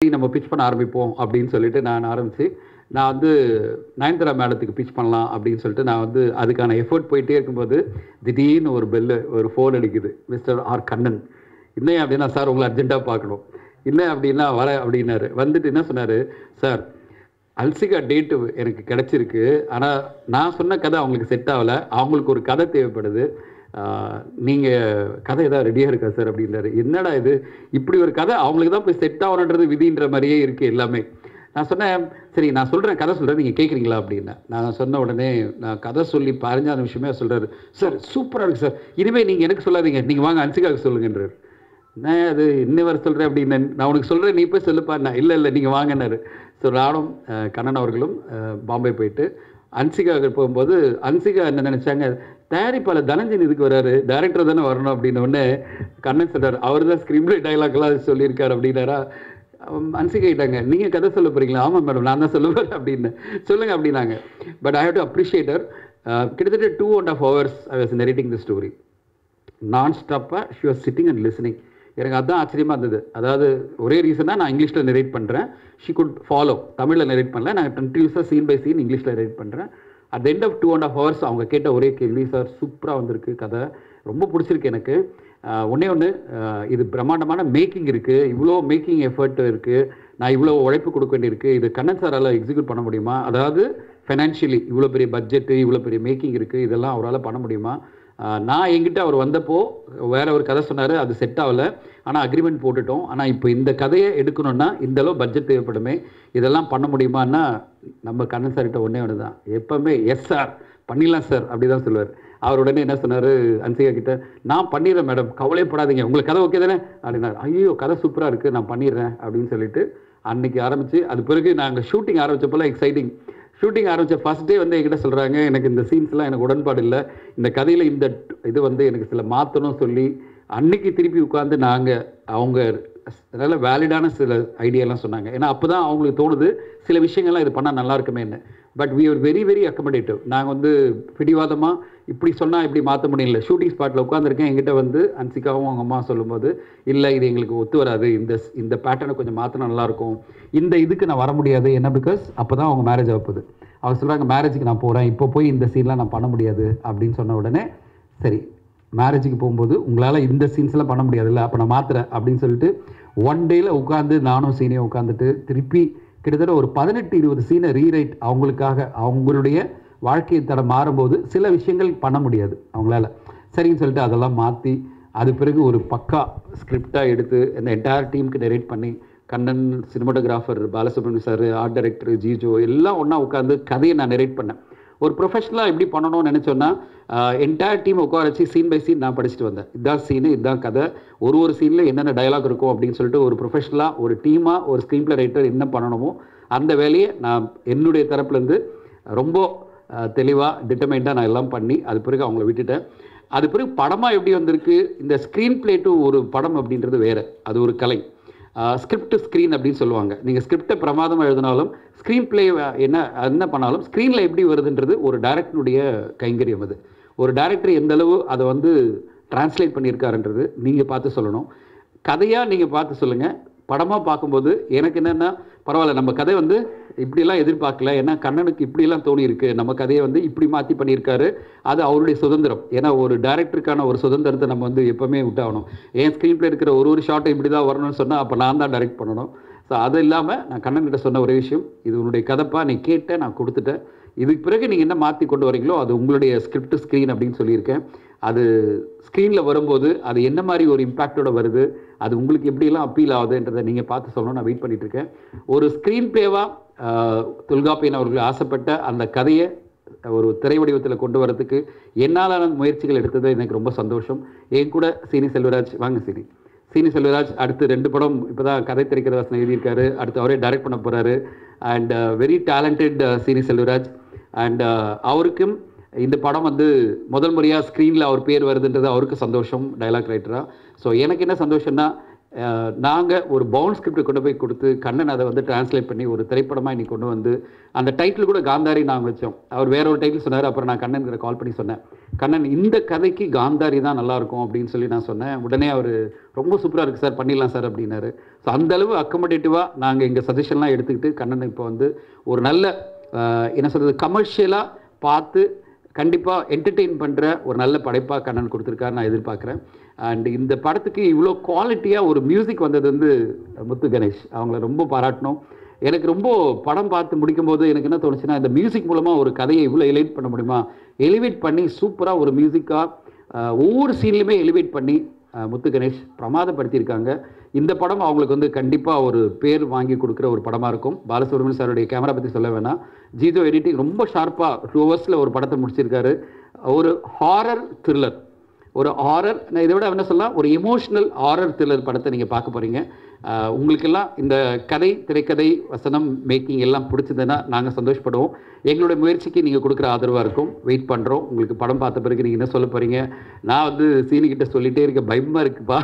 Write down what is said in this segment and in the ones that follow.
நம்ம பிட்ச் பண்ண ஆரம்பிப்போம் அப்படின்னு சொல்லிட்டு நான் ஆரம்பித்து நான் வந்து நயன்தாரா மேடத்துக்கு பிட்ச் பண்ணலாம் அப்படின்னு சொல்லிட்டு நான் வந்து அதுக்கான எஃபர்ட் போயிட்டே இருக்கும்போது திடீர்னு ஒரு பெல்லு ஒரு ஃபோன் அடிக்குது. Mister R Kannan. இல்லையா அப்படின்னா, சார் உங்களை அர்ஜென்ட்டாக பார்க்கணும். இல்லை அப்படின்னா வர அப்படின்னாரு. வந்துட்டு என்ன சொன்னார், சார் அல்சிகா டேட்டு எனக்கு கிடச்சிருக்கு. ஆனால் நான் சொன்ன கதை அவங்களுக்கு செட் ஆகலை. அவங்களுக்கு ஒரு கதை தேவைப்படுது. நீங்கள் கதை ஏதாவது ரெடியாக இருக்கா சார் அப்படின்றாரு. என்னடா இது, இப்படி ஒரு கதை அவங்களுக்கு தான் போய் செட் ஆகணுன்றது விதின்ற மாதிரியே இருக்குது எல்லாமே. நான் சொன்னேன், சரி நான் சொல்கிறேன், கதை சொல்கிறேன், நீங்கள் கேட்குறீங்களா அப்படின்னேன். நான் சொன்ன உடனே நான் கதை சொல்லி 15 நிமிஷமே சொல்கிறாரு, சார் சூப்பராக இருக்குது சார், இனிமேல் நீங்கள் எனக்கு சொல்லாதீங்க, நீங்கள் வாங்க அன்சிகாவுக்கு சொல்லுங்கன்றார். நான் அது இன்னும் வர சொல்கிறேன் அப்படின்னு, நான் உனக்கு சொல்கிறேன் நீ போய் சொல்லுப்பா. நான் இல்லை நீங்கள் வாங்கினார். ஸோ நானும் கண்ணன் அவர்களும் பாம்பே போயிட்டு அன்சிகாவுக்கு போகும்போது அன்சிகா என்ன நினச்சாங்க, தயாரிப்பாளர் தனஞ்சன் இதுக்கு வர்றாரு, டைரக்டர் தானே வரணும் அப்படின்னு ஒன்று கண்ணன் சொல்கிறார். அவர் தான் ஸ்க்ரீன்பிளே டைலாக்லாம் சொல்லியிருக்காரு அப்படின்னாரா. அன்சிகா கேட்டாங்க, நீங்கள் கதை சொல்ல போகிறீங்களா? ஆமாம் மேடம் நான் தான் சொல்லுவேன் அப்படின்னு. சொல்லுங்கள் அப்படின்னாங்க. But I have to appreciate her. கிட்டத்தட்ட 2.5 hours I was narrating the story. நான் ஸ்டாப்பாக she was sitting and listening. எனக்கு அதுதான் ஆச்சரியமாக இருந்தது. அதாவது ஒரே ரீசனாக நான் இங்கிலீஷில் நரேட் பண்ணுறேன், ஷி குட் ஃபாலோ. தமிழில் நரேட் பண்ணல, நான் கண்டினியூஸாக சீன் பை சீன் இங்கிலீஷில் நரேட் பண்ணுறேன். At the end of 2.5 hours அவங்க கேட்ட ஒரே கேள்வி, சார் சூப்பராக வந்திருக்கு கதை, ரொம்ப பிடிச்சிருக்கு எனக்கு. ஒன்று இது பிரம்மாண்டமான மேக்கிங் இருக்குது, இவ்வளோ மேக்கிங் எஃபர்ட் இருக்குது, நான் இவ்வளோ உழைப்பு கொடுக்க வேண்டியிருக்கு, இது கண்ணன் சாரால் எக்ஸிக்யூட் பண்ண முடியுமா? அதாவது ஃபைனான்ஷியலி இவ்வளோ பெரிய பட்ஜெட்டு, இவ்வளோ பெரிய மேக்கிங் இருக்குது, இதெல்லாம் அவரால் பண்ண முடியுமா? நான் என்கிட்ட அவர் வந்தப்போ வேற ஒரு கதை சொன்னார், அது செட் ஆகலை. ஆனால் அக்ரிமெண்ட் போட்டுட்டோம். ஆனால் இப்போ இந்த கதையை எடுக்கணுன்னா இந்தளவு பட்ஜெட் தேவைப்படுமே, இதெல்லாம் பண்ண முடியுமான்னா நம்ம கண்ணன் சார்கிட்ட ஒன்று தான், எப்போவுமே எஸ் சார் பண்ணிடலாம் சார் அப்படி தான் சொல்லுவார். அவர் உடனே என்ன சொன்னார் அன்சிகா கிட்ட, நான் பண்ணிடுறேன் மேடம், கவலைப்படாதீங்க, உங்களுக்கு கதை ஓகே தானே அப்படின்னாரு. ஐயோ கதை சூப்பராக இருக்குது, நான் பண்ணிடுறேன் அப்படின்னு சொல்லிட்டு அன்றைக்கி ஆரம்பித்து, அது பிறகு நாங்கள் ஷூட்டிங் ஆரம்பித்தப்போலாம் எக்ஸைட்டிங். ஷூட்டிங் ஆரம்பித்த ஃபஸ்ட் டே வந்து என்கிட்ட சொல்கிறாங்க, எனக்கு இந்த சீன்ஸ்லாம் எனக்கு உடன்பாடு இல்லை, இந்த கதையில் இந்த இது வந்து எனக்கு சில மாற்றணும் சொல்லி அன்றைக்கி திருப்பி உட்காந்து நாங்கள் அவங்க நல்ல வேலிடான சில ஐடியாலாம் சொன்னாங்க. ஏன்னா அப்போ தான் அவங்களுக்கு தோணுது சில விஷயங்கள்லாம் இது பண்ணால் நல்லா இருக்குமே என்ன. But we are very very accommodative. நாங்கள் வந்து பிடிவாதமாக இப்படி சொன்னால் இப்படி மாற்ற முடியல. ஷூட்டிங் ஸ்பாட்டில் உட்காந்துருக்கேன், என்கிட்ட வந்து அன்சிகாவும் அவங்க அம்மா சொல்லும்போது, இல்லை இது எங்களுக்கு ஒத்து வராது, இந்த பேட்டர்னை கொஞ்சம் மாற்றினா நல்லாயிருக்கும், இந்த இதுக்கு நான் வர முடியாது. என்ன பிகாஸ் அப்போ தான் அவங்க மேரேஜ் ஆகுது. அவர் சொல்கிறாங்க, மேரேஜுக்கு நான் போகிறேன், இப்போ போய் இந்த சீன்லாம் நான் பண்ண முடியாது அப்படின்னு சொன்ன உடனே, சரி மேரேஜுக்கு போகும்போது உங்களால் இந்த சீன்ஸ்லாம் பண்ண முடியாதுல்ல, அப்போ நான் மாற்றுறேன் அப்படின்னு சொல்லிட்டு 1 டேயில் உட்காந்து நானும் சீனையும் உட்காந்துட்டு திருப்பி கிட்டத்தட்ட ஒரு 18-20 சீனை ரீரைட் அவங்களுக்காக. அவங்களுடைய வாழ்க்கையை தடம் மாறும்போது சில விஷயங்கள் பண்ண முடியாது அவங்களால, சரின்னு சொல்லிட்டு அதெல்லாம் மாற்றி அது பிறகு ஒரு பக்கா ஸ்கிரிப்டாக எடுத்து இந்த என்டையர் டீமுக்கு நரேட் பண்ணி, Kannan, cinematographer Balasubramaniam sir, art director Jijo எல்லாம் ஒன்றா உட்காந்து கதையை நான் நரேட் பண்ணேன். ஒரு ப்ரொஃபஷனலாக எப்படி பண்ணணும்னு நினச்சோன்னா, என்டையர் டீம் உட்கார வச்சு சீன் பை சீன் நான் படிச்சுட்டு வந்தேன். இதுதான் சீனு, இதுதான் கதை, ஒரு சீனில் என்னென்ன டயலாக் இருக்கும் அப்படின்னு சொல்லிட்டு ஒரு ப்ரொஃபஷனலாக ஒரு டீமாக ஒரு ஸ்க்ரீன் பிளே ரைட்டர் என்ன பண்ணணுமோ அந்த வேலையை நான் என்னுடைய தரப்புலேருந்து ரொம்ப தெளிவாக டிட்டர்மைண்டாக நான் எல்லாம் பண்ணி அது பிறகு அவங்கள விட்டுட்டேன். அது பிறகு படமாக எப்படி வந்திருக்கு, இந்த ஸ்க்ரீன் பிளே டு ஒரு படம் அப்படின்றது வேறு, அது ஒரு கலை. ஸ்கிரிப்ட் ஸ்க்ரீன் அப்படின்னு சொல்லுவாங்க. நீங்கள் ஸ்கிரிப்டை பிரமாதமாக எழுதினாலும் ஸ்க்ரீன் பிளே என்ன பண்ணாலும் ஸ்க்ரீனில் எப்படி வருதுன்றது ஒரு டைரக்டருடைய கைங்கரியம். அது ஒரு டைரக்டர் எந்த அளவு அதை வந்து டிரான்ஸ்லேட் பண்ணியிருக்காருன்றது நீங்கள் பார்த்து சொல்லணும். கதையாக நீங்கள் பார்த்து சொல்லுங்கள். படமாக பார்க்கும்போது எனக்கு என்னென்னா, பரவாயில்ல நம்ம கதை வந்து இப்படிலாம் எதிர்பார்க்கல, ஏன்னா கண்ணனுக்கு இப்படிலாம் தோணி இருக்குது, நம்ம கதையை வந்து இப்படி மாற்றி பண்ணியிருக்காரு, அது அவருடைய சுதந்திரம். ஏன்னா ஒரு டைரக்டருக்கான ஒரு சுதந்திரத்தை நம்ம வந்து எப்போவுமே விட்டாகணும். என் ஸ்க்ரீன் பிளே இருக்கிற ஒரு ஷாட்டை இப்படி தான் வரணும்னு சொன்னால் அப்போ நான் தான் டைரக்ட் பண்ணணும். ஸோ அது இல்லாமல் நான் கண்ணன்கிட்ட சொன்ன ஒரே விஷயம், இது உன்னுடைய கதைப்பா, நீ கேட்டேன், நான் கொடுத்துட்டேன், இதுக்கு பிறகு நீங்கள் என்ன மாற்றி கொண்டு வரீங்களோ அது உங்களுடைய ஸ்கிரிப்ட் ஸ்க்ரீன் அப்படின்னு சொல்லியிருக்கேன். அது ஸ்க்ரீனில் வரும்போது அது என்ன மாதிரி ஒரு இம்பேக்டோட வருது, அது உங்களுக்கு எப்படியெல்லாம் அப்பீல் ஆகுதுன்றதை நீங்கள் பார்த்து சொல்லணும். நான் வெயிட் பண்ணிகிட்ருக்கேன். ஒரு ஸ்க்ரீன் பிளேவாக தொல்காப்பியன் அவர்கள் ஆசைப்பட்ட அந்த கதையை ஒரு திரை வடிவத்தில் கொண்டு வரதுக்கு என்னாலான முயற்சிகள் எடுத்தது எனக்கு ரொம்ப சந்தோஷம். என் கூட சீனி செல்வராஜ், வாங்க சீனி செல்வராஜ் அடுத்து 2 படம் இப்போ தான் கதை திரைக்கிற வாசனை எழுதியிருக்காரு, அடுத்து அவரே டைரக்ட் பண்ண போகிறாரு. அண்ட் வெரி டேலண்டட் சீனி செல்வராஜ். அண்ட் அவருக்கும் இந்த படம் வந்து முதல் முறையாக ஸ்க்ரீனில் அவர் பேர் வருதுன்றது அவருக்கு சந்தோஷம், டைலாக் ரைட்டராக. ஸோ எனக்கு என்ன சந்தோஷம்னா, நாங்கள் ஒரு பவுண்ட் ஸ்கிரிப்ட் கொண்டு போய் கொடுத்து கண்ணன் அதை வந்து டிரான்ஸ்லேட் பண்ணி ஒரு திரைப்படமாக இன்னைக்கு கொண்டு வந்து அந்த டைட்டில் கூட காந்தாரி நாங்கள் வச்சோம். அவர் வேற ஒரு டைட்டில் சொன்னார். அப்புறம் நான் கண்ணன் கால் பண்ணி சொன்னேன், கண்ணன் இந்த கதைக்கு காந்தாரி தான் நல்லாயிருக்கும் அப்படின்னு சொல்லி நான் சொன்னேன். உடனே அவர் ரொம்ப சூப்பராக இருக்குது சார், பண்ணிடலாம் சார் அப்படின்னாரு. ஸோ அந்தளவு அக்கமடேட்டிவாக நாங்கள் எங்கள் சஜஷன்லாம் எடுத்துக்கிட்டு கண்ணன் இப்போ வந்து ஒரு நல்ல என்ன சொல்கிறது கமர்ஷியலாக பார்த்து கண்டிப்பாக என்டர்டெயின் பண்ணுற ஒரு நல்ல படைப்பாக கண்ணன் கொடுத்துருக்காரு நான் எதிர்பார்க்குறேன். அண்ட் இந்த படத்துக்கு இவ்வளோ குவாலிட்டியாக ஒரு மியூசிக் வந்தது வந்து முத்து கணேஷ், அவங்கள ரொம்ப பாராட்டணும். எனக்கு ரொம்ப படம் பார்த்து முடிக்கும்போது எனக்கு என்ன தோணுச்சுன்னா, இந்த மியூசிக் மூலமாக ஒரு கதையை இவ்வளோ எலிவேட் பண்ண முடியுமா, எலிவேட் பண்ணி சூப்பராக ஒரு மியூசிக்காக ஒவ்வொரு சீன்லையுமே எலிவேட் பண்ணி முத்து கணேஷ் பிரமாதப்படுத்தியிருக்காங்க. இந்த படம் அவங்களுக்கு வந்து கண்டிப்பாக ஒரு பேர் வாங்கி கொடுக்குற ஒரு படமாக இருக்கும். பாலசுப்ரமணியன் சாருடைய கேமரா பற்றி சொல்ல வேணாம், ஜீதோ எடிட்டிங் ரொம்ப ஷார்ப்பாக 2 ஹவர்ஸில் ஒரு படத்தை முடிச்சிருக்காரு. ஒரு ஹாரர் த்ரில்லர், ஒரு ஹாரர், நான் இதை விட என்ன சொல்லலாம், ஒரு எமோஷ்னல் ஹாரர் த்ரில்லர் படத்தை நீங்கள் பார்க்க போகிறீங்க. உங்களுக்கெல்லாம் இந்த கதை, திரைக்கதை, வசனம், மேக்கிங் எல்லாம் பிடிச்சதுன்னா நாங்கள் சந்தோஷப்படுவோம். எங்களுடைய முயற்சிக்கு நீங்கள் கொடுக்குற ஆதரவாக இருக்கும். வெயிட் பண்ணுறோம். உங்களுக்கு படம் பார்த்த பிறகு நீங்கள் என்ன சொல்ல போகிறீங்க. நான் வந்து சீனிக்கிட்ட சொல்லிகிட்டே இருக்க, பயமாக இருக்குப்பா,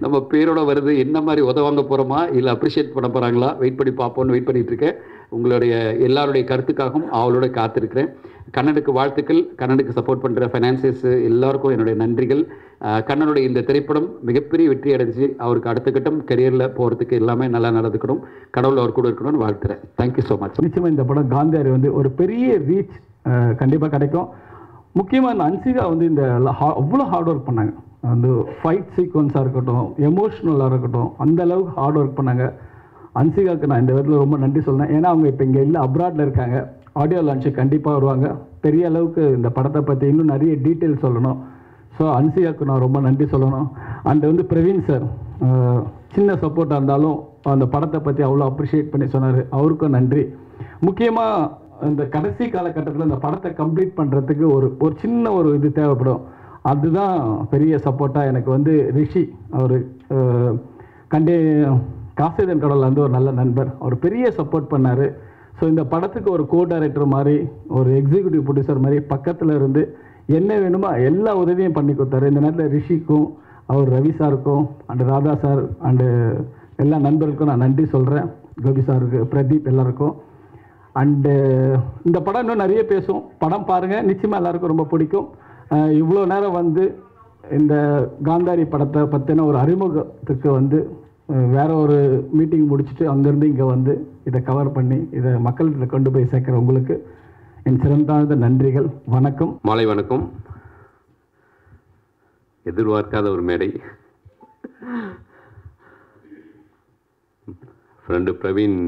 நம்ம பேரோட வருது, என்ன மாதிரி உதவாங்க போகிறோமா இல்லை அப்ரிஷியேட் பண்ண போகிறாங்களா, வெயிட் பண்ணி பார்ப்போன்னு வெயிட் பண்ணிகிட்ருக்கேன். உங்களுடைய எல்லாருடைய கருத்துக்காகவும் அவளோட காத்திருக்கிறேன். கண்ணனுக்கு வாழ்த்துக்கள், கண்ணனுக்கு சப்போர்ட் பண்ணுற ஃபைனான்சியர்ஸ் எல்லாருக்கும் என்னுடைய நன்றிகள். கண்ணனுடைய இந்த திரைப்படம் மிகப்பெரிய வெற்றி அடைஞ்சு அவருக்கு அடுத்த கட்டம் கரியரில் போகிறதுக்கு எல்லாமே நல்லா நடந்துக்கணும். கடவுள் அவர் கூட இருக்கணும்னு வாழ்த்துறேன். Thank you so much. நிச்சயமாக இந்த படம் காந்தாரி வந்து ஒரு பெரிய ரீச் கண்டிப்பாக கிடைக்கும். முக்கியமாக இந்த அன்சிகா வந்து இந்த அவ்வளோ ஹார்ட் ஒர்க் பண்ணாங்க. அந்த ஃபைட் சீக்வன்ஸாக இருக்கட்டும், எமோஷ்னலாக இருக்கட்டும், அந்த அளவுக்கு ஹார்ட் ஒர்க் பண்ணாங்க. அன்சிகாவுக்கு நான் இந்த விதத்தில் ரொம்ப நன்றி சொல்றேன். ஏன்னா அவங்க இப்போ இங்கே இல்லை, அப்ராடில் இருக்காங்க. ஆடியோ லான்ச்சு கண்டிப்பாக வருவாங்க. பெரிய அளவுக்கு இந்த படத்தை பற்றி இன்னும் நிறைய டீட்டெயில் சொல்லணும். ஸோ அன்சிகாவுக்கு நான் ரொம்ப நன்றி சொல்லணும். அண்ட் வந்து பிரவீன் சார் சின்ன சப்போர்ட்டாக இருந்தாலும் அந்த படத்தை பற்றி அவ்வளோ அப்ரிஷியேட் பண்ணி சொன்னார், அவருக்கும் நன்றி. முக்கியமாக இந்த கடைசி காலகட்டத்தில் இந்த படத்தை கம்ப்ளீட் பண்ணுறதுக்கு ஒரு சின்ன ஒரு இது தேவைப்படும். அதுதான் பெரிய சப்போர்ட்டாக எனக்கு வந்து ரிஷி, அவர் காசிதன் கடவுள் வந்து ஒரு நல்ல நண்பர், அவர் பெரிய சப்போர்ட் பண்ணார். ஸோ இந்த படத்துக்கு ஒரு கோ டைரக்டர் மாதிரி, ஒரு எக்ஸிக்யூட்டிவ் ப்ரொடியூசர் மாதிரி பக்கத்தில் இருந்து என்ன வேணுமோ எல்லா உதவியும் பண்ணி கொடுத்தாரு. இந்த நேரத்தில் ரிஷிக்கும், அவர் ரவி சாருக்கும், அண்டு ராதா சார், அண்டு எல்லா நண்பர்களுக்கும் நான் நன்றி சொல்கிறேன். கோபி சாருக்கு, பிரதீப், எல்லாருக்கும். அண்டு இந்த படம் இன்னும் நிறைய பேசும். படம் பாருங்கள், நிச்சயமாக எல்லாருக்கும் ரொம்ப பிடிக்கும். இவ்வளோ நேரம் வந்து இந்த காந்தாரி படத்தை பற்றின ஒரு அறிமுகத்துக்கு வந்து வேற ஒரு மீட்டிங் முடிச்சுட்டு அங்கேருந்து இங்கே வந்து இதை கவர் பண்ணி இதை மக்கள்கிட்ட கொண்டு போய் சேர்க்குற உங்களுக்கு என் சிறந்தாழ்ந்த நன்றிகள். வணக்கம். மாலை வணக்கம். எதிர்பார்க்காத ஒரு மேடை. ஃப்ரெண்டு பிரவீன்,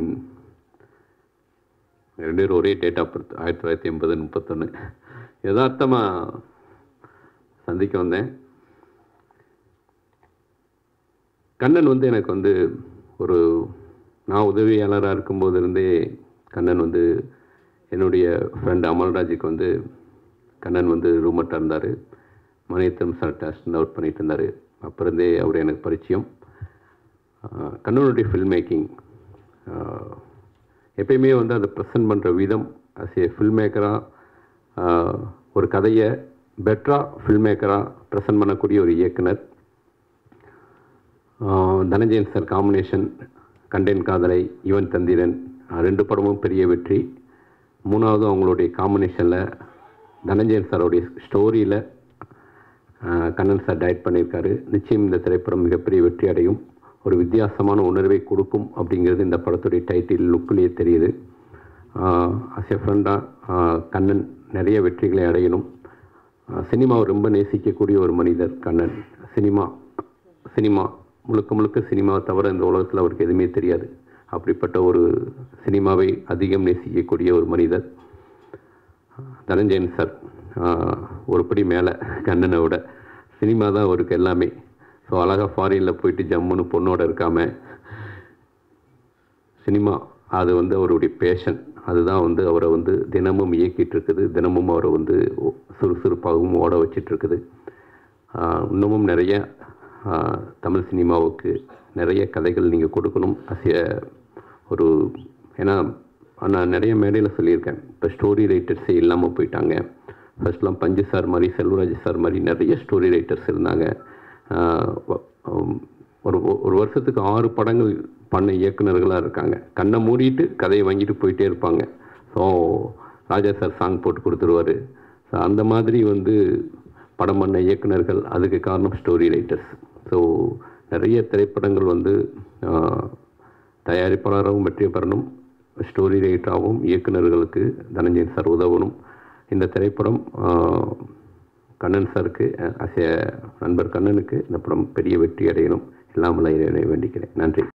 2 பேரும் ஒரே டேட் ஆஃப் பர்த் 1980-31 யதார்த்தமாக சந்திக்க வந்தேன். கண்ணன் வந்து எனக்கு வந்து நான் உதவியாளராக இருக்கும்போது இருந்தே கண்ணன் வந்து என்னுடைய ஃப்ரெண்டு அமல்ராஜுக்கு வந்து கண்ணன் வந்து ரூம்மட்டாக இருந்தார். மணியத்தம் சார்ட்ட அசிஸ்டன்ட் அவுட் பண்ணிகிட்டு இருந்தார். அப்போ இருந்தே அவர் எனக்கு பரிச்சயம். கண்ணனுடைய ஃபில்ம் மேக்கிங் எப்பயுமே வந்து அதை ப்ரெசன்ட் பண்ணுற விதம், அஸ் ஏ ஃபில்ம் மேக்கராக ஒரு கதையை பெட்டராக ஃபில்ம் மேக்கராக ப்ரெசன்ட் பண்ணக்கூடிய ஒரு இயக்குனர். தனஞ்சயன் சார் காம்பினேஷன், கண்டேன் காதலை, யுவன் தந்திரன் 2 படமும் பெரிய வெற்றி. 3வது அவங்களுடைய காம்பினேஷனில் தனஞ்சயன் சாரோடைய ஸ்டோரியில் கண்ணன் சார் டைரக்ட் பண்ணியிருக்காரு. நிச்சயம் இந்த திரைப்படம் மிகப்பெரிய வெற்றி அடையும், ஒரு வித்தியாசமான உணர்வை கொடுக்கும் அப்படிங்கிறது இந்த படத்துடைய டைட்டில் லுக்கிலேயே தெரியுது. அஸ் எ ஃப்ரெண்டாக கண்ணன் நிறைய வெற்றிகளை அடையணும். சினிமாவை ரொம்ப நேசிக்கக்கூடிய ஒரு மனிதர் கண்ணன். சினிமா முழுக்க சினிமாவை தவிர இந்த உலகத்தில் அவருக்கு எதுவுமே தெரியாது. அப்படிப்பட்ட ஒரு சினிமாவை அதிகம் நேசிக்கக்கூடிய ஒரு மனிதர் தனஞ்சயன் சார். ஒரு படி மேலே கண்ணனை விட சினிமா தான் அவருக்கு எல்லாமே. ஸோ அழகாக ஃபாரினில் போயிட்டு ஜம்முன்னு பொண்ணோட இருக்காமல் சினிமா அது வந்து அவருடைய பேஷன். அதுதான் வந்து அவரை வந்து தினமும் இயக்கிட்டு இருக்குது, தினமும் அவரை வந்து சுறுசுறுப்பாகவும் ஓட வச்சிட்ருக்குது. இன்னமும் நிறைய தமிழ் சினிமாவுக்கு நிறைய கதைகள் நீங்கள் கொடுக்கணும். ஏன்னா நான் நிறைய மேடையில் சொல்லியிருக்கேன், இப்போ ஸ்டோரி ரைட்டர்ஸே இல்லாமல் போயிட்டாங்க. ஃபர்ஸ்ட்லாம் பஞ்சு சார் மாதிரி, செல்வராஜ் சார் மாதிரி நிறைய ஸ்டோரி ரைட்டர்ஸ் இருந்தாங்க. ஒரு வருஷத்துக்கு 6 படங்கள் பண்ண இயக்குனர்களாக இருக்காங்க. கண்ணை மூடிட்டு கதையை வாங்கிட்டு போயிட்டே இருப்பாங்க. ஸோ ராஜா சார் சாங் போட்டு கொடுத்துருவாரு. ஸோ அந்த மாதிரி வந்து படம் பண்ண இயக்குனர்கள், அதுக்கு காரணம் ஸ்டோரி ரைட்டர்ஸ். ஸோ நிறைய திரைப்படங்கள் வந்து தயாரிப்பாளராகவும் வெற்றி பெறணும், ஸ்டோரி ரைட்டராகவும் இயக்குனர்களுக்கு தனஞ்சயன் சார் உதவணும். இந்த திரைப்படம் கண்ணன் சாருக்கு, நண்பர் கண்ணனுக்கு இந்த படம் பெரிய வெற்றி அடையணும். இல்லாமல் இறைவனை வேண்டிக்கிறேன். நன்றி.